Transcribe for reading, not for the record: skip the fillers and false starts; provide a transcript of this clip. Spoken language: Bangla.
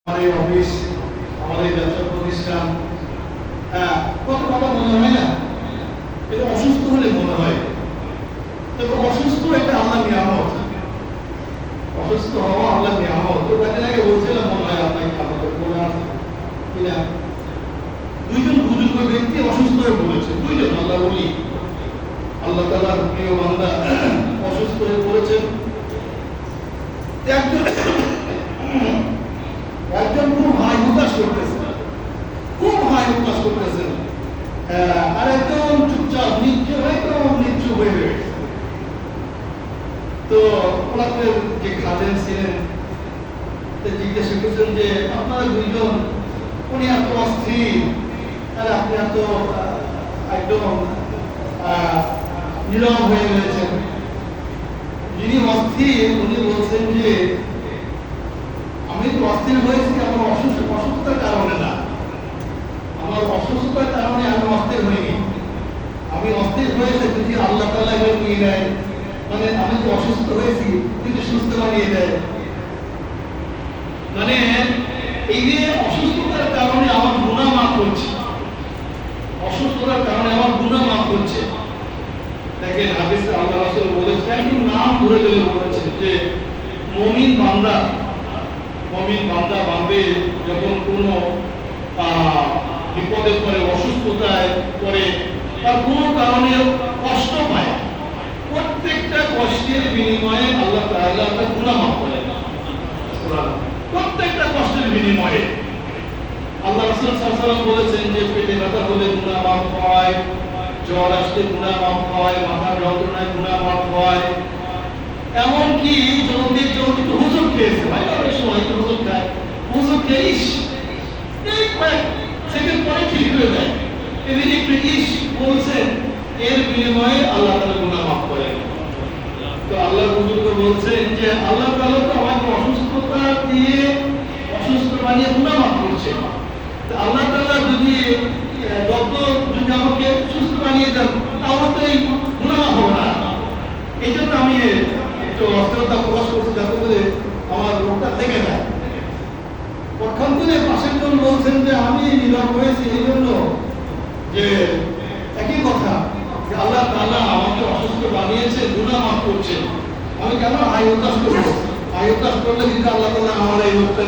আমাদের অফিস, আমাদের ব্যবসা প্রতিষ্ঠান, কত কথা মনে হয় না? এটা অসুস্থ হলে মনে হয়। তবে অসুস্থ একটা আল্লাহ নিয়ামত, অসুস্থ হওয়া আল্লাহ নিয়ামত। তো কয়েকদিন আগে বলছিলাম, মনে হয় আপনাকে আমাদের মনে আছে কিনা, দুইজন বুজুর্গ ব্যক্তি অসুস্থ হয়ে পড়েছে। দুইজন আল্লাহ বলি, আল্লাহ তাআলার প্রিয় বান্দা অসুস্থ হয়ে পড়েছেন। একজন খুব হাই হুতাশ করতেছেন, খুব হাই হুতাশ করতেছেন, আর একদম চুপচাপ নিশ্চয় হয়ে রয়েছে। তো ওনাদের যে খাদেম ছিলেন জিজ্ঞাসা করছেন যে আপনারা দুইজন, উনি এত অস্থির আর আপনি এত একদম নীরব হয়ে রয়েছেন। যিনি অস্থির উনি বলছেন যে আমি তো অস্থির হয়েছি আমার অসুস্থতার কারণে না, আমার অসুস্থতার কারণে আমি অস্থির হইনি। আমি অস্থির হয়েছে যদি আল্লাহ তাআলা এবার নিয়ে নেয়, মানে আমি তো অসুস্থ হয়েছি কিন্তু সুস্থ বানিয়ে দেয়। মানে এই যে অসুস্থতার কারণে আমার গুনাহ মাফ করছে, অসুস্থতার কারণে আমার গুনাহ মাফ করছে। দেখেন হাদিসে আল্লাহ রাসূল বলেছেন, একটু নাম ধরে ধরে বলেছেন যে মুমিন বান্দা বান্দে যখন কোনো বিপদে পড়ে, অসুস্থতায় পড়ে, তার কোনো কারণে কষ্ট পায়, প্রত্যেকটা কষ্টের বিনিময়ে আল্লাহ তাআলা তার গুনাহ মাফ করে। প্রত্যেকটা কষ্টের বিনিময়ে আল্লাহ রাসূল সাল্লাল্লাহু আলাইহি ওয়াসাল্লাম বলেছেন যে পেটে ব্যথা হলে গুনাহ মাফ হয়, জ্বর আসলে গুনাহ মাফ হয়, মাথার যন্ত্রণায় গুনাহ মাফ হয়। এমনকি যদি কেউ একটু হুজুর খেয়েছে, ভাই অনেক সময় একটু হুজুর খায়, হুজুর খেয়ে এই কয়েক সেকেন্ড পরে ঠিক হয়ে যায়, এদিন একটু বলছেন, এর বিনিময়ে আল্লাহ তাআলা গুনাহ মাফ করে। তো আল্লাহ বুজুর্গ বলছেন যে আল্লাহ তাআলা তো আমাকে অসুস্থতা দিয়ে অসুস্থ বানিয়ে গুনাহ মাফ করছে। আল্লাহ তাআলা যদি যদি আমাকে সুস্থ বানিয়ে দেন তাহলে তো এই গুনাহ মাফ হবে না। এই জন্য আমি একটু অস্থিরতা প্রকাশ করছি, যাতে করে আমার রোগটা থেকে যায়। পক্ষান্তরে পাশের জন বলছেন যে আমি নীরব হয়েছি এই জন্য যে একই কথা, যে আল্লাহ তাআলা আমাকে অসুস্থ বানিয়েছে, গুনাহ মাফ করছে, আমি কেন হাই হতাশ করবো? হাই হতাশ করলে কিন্তু আল্লাহ তাআলা আমার এই রোগটা